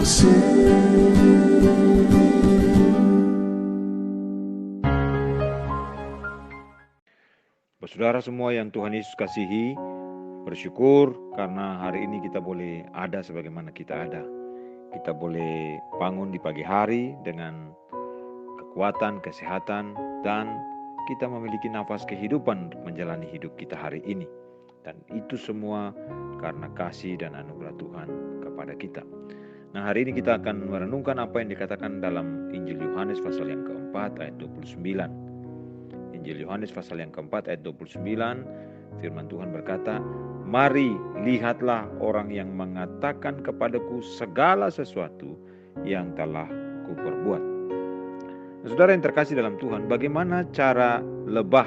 kasih. Saudara semua yang Tuhan Yesus kasihi, bersyukur karena hari ini kita boleh ada sebagaimana kita ada. Kita boleh bangun di pagi hari dengan kekuatan, kesehatan, dan kita memiliki nafas kehidupan untuk menjalani hidup kita hari ini. Dan itu semua karena kasih dan anugerah Tuhan kepada kita. Nah, hari ini kita akan merenungkan apa yang dikatakan dalam Injil Yohanes pasal yang keempat ayat 29. Injil Yohanes pasal yang keempat ayat 29, firman Tuhan berkata, "Mari lihatlah orang yang mengatakan kepadaku segala sesuatu yang telah kuperbuat." Nah, saudara yang terkasih dalam Tuhan, bagaimana cara lebah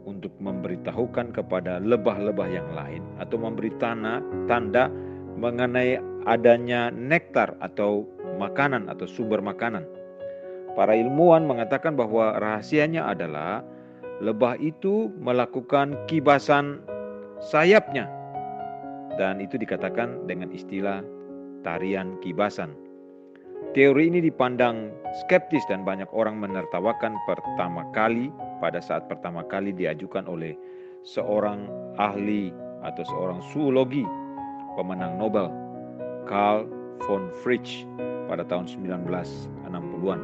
untuk memberitahukan kepada lebah-lebah yang lain atau memberi tanda mengenai adanya nektar atau makanan atau sumber makanan? Para ilmuwan mengatakan bahwa rahasianya adalah lebah itu melakukan kibasan sayapnya, dan itu dikatakan dengan istilah tarian kibasan. Teori ini dipandang skeptis dan banyak orang menertawakan pada saat pertama kali diajukan oleh seorang ahli atau seorang zoologi pemenang Nobel, Carl von Fritsch, pada tahun 1960-an.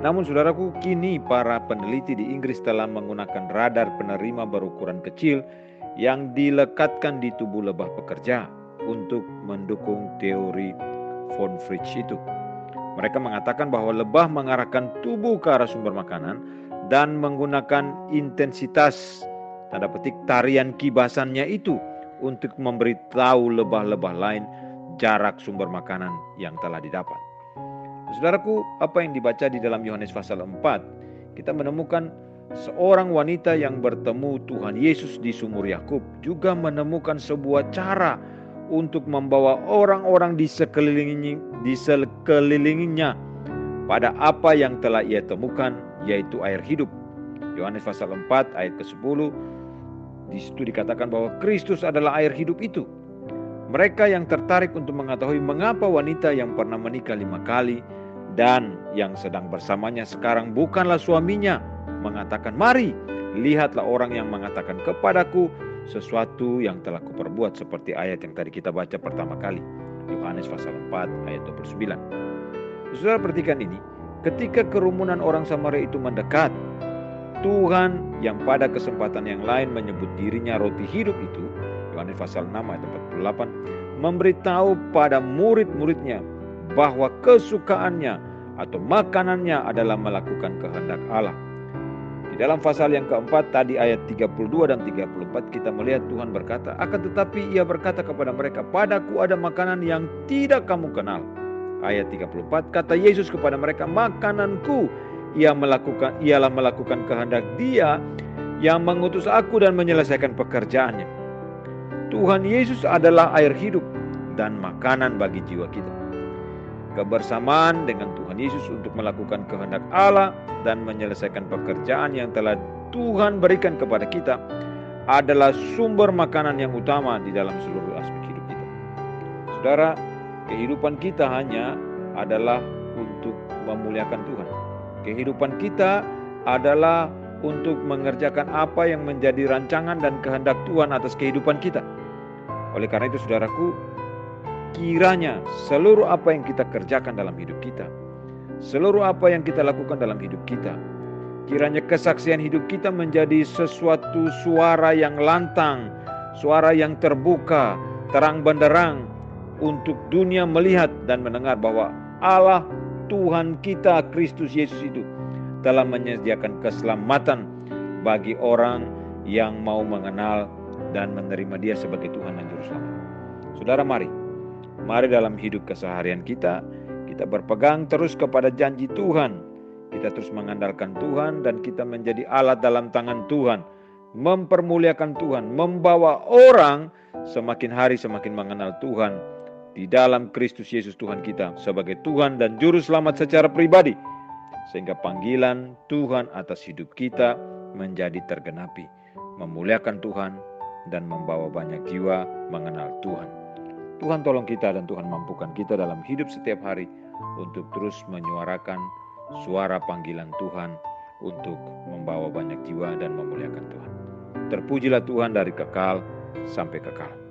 Namun saudaraku, kini para peneliti di Inggris telah menggunakan radar penerima berukuran kecil yang dilekatkan di tubuh lebah pekerja untuk mendukung teori von Fritsch itu. Mereka mengatakan bahwa lebah mengarahkan tubuh ke arah sumber makanan dan menggunakan intensitas tanda petik tarian kibasannya itu untuk memberitahu lebah-lebah lain jarak sumber makanan yang telah didapat. Saudaraku, apa yang dibaca di dalam Yohanes pasal 4, kita menemukan seorang wanita yang bertemu Tuhan Yesus di sumur Yakub juga menemukan sebuah cara untuk membawa orang-orang di sekelilingnya pada apa yang telah ia temukan, yaitu air hidup. Yohanes pasal 4 ayat ke-10, di situ dikatakan bahwa Kristus adalah air hidup itu. Mereka yang tertarik untuk mengetahui mengapa wanita yang pernah menikah 5 kali dan yang sedang bersamanya sekarang bukanlah suaminya mengatakan, "Mari, lihatlah orang yang mengatakan kepadaku sesuatu yang telah kuperbuat," seperti ayat yang tadi kita baca pertama kali, Yohanes pasal 4 ayat 29. Saudara, perhatikan ini, ketika kerumunan orang Samaria itu mendekat, Tuhan yang pada kesempatan yang lain menyebut dirinya roti hidup itu, Yohanes pasal 6 ayat 48, memberitahu pada murid-muridnya bahwa kesukaannya atau makanannya adalah melakukan kehendak Allah. Di dalam pasal yang keempat tadi ayat 32 dan 34 kita melihat Tuhan berkata, "Akan tetapi ia berkata kepada mereka, padaku ada makanan yang tidak kamu kenal." Ayat 34, kata Yesus kepada mereka, "Makananku ialah melakukan kehendak Dia yang mengutus aku dan menyelesaikan pekerjaannya." Tuhan Yesus adalah air hidup dan makanan bagi jiwa kita. Kebersamaan dengan Tuhan Yesus untuk melakukan kehendak Allah dan menyelesaikan pekerjaan yang telah Tuhan berikan kepada kita adalah sumber makanan yang utama di dalam seluruh aspek hidup kita. Saudara, kehidupan kita hanya adalah untuk memuliakan Tuhan. Kehidupan kita adalah untuk mengerjakan apa yang menjadi rancangan dan kehendak Tuhan atas kehidupan kita. Oleh karena itu saudaraku, kiranya seluruh apa yang kita kerjakan dalam hidup kita, seluruh apa yang kita lakukan dalam hidup kita, kiranya kesaksian hidup kita menjadi sesuatu suara yang lantang, suara yang terbuka, terang benderang untuk dunia melihat dan mendengar bahwa Allah Tuhan kita Kristus Yesus itu telah menyediakan keselamatan bagi orang yang mau mengenal dan menerima Dia sebagai Tuhan dan Juru Selamat. Saudara, mari dalam hidup keseharian kita berpegang terus kepada janji Tuhan. Kita terus mengandalkan Tuhan dan kita menjadi alat dalam tangan Tuhan, mempermuliakan Tuhan, membawa orang semakin hari semakin mengenal Tuhan di dalam Kristus Yesus Tuhan kita sebagai Tuhan dan Juru Selamat secara pribadi, sehingga panggilan Tuhan atas hidup kita menjadi tergenapi, memuliakan Tuhan dan membawa banyak jiwa mengenal Tuhan. Tuhan tolong kita dan Tuhan mampukan kita dalam hidup setiap hari untuk terus menyuarakan suara panggilan Tuhan untuk membawa banyak jiwa dan memuliakan Tuhan. Terpujilah Tuhan dari kekal sampai kekal.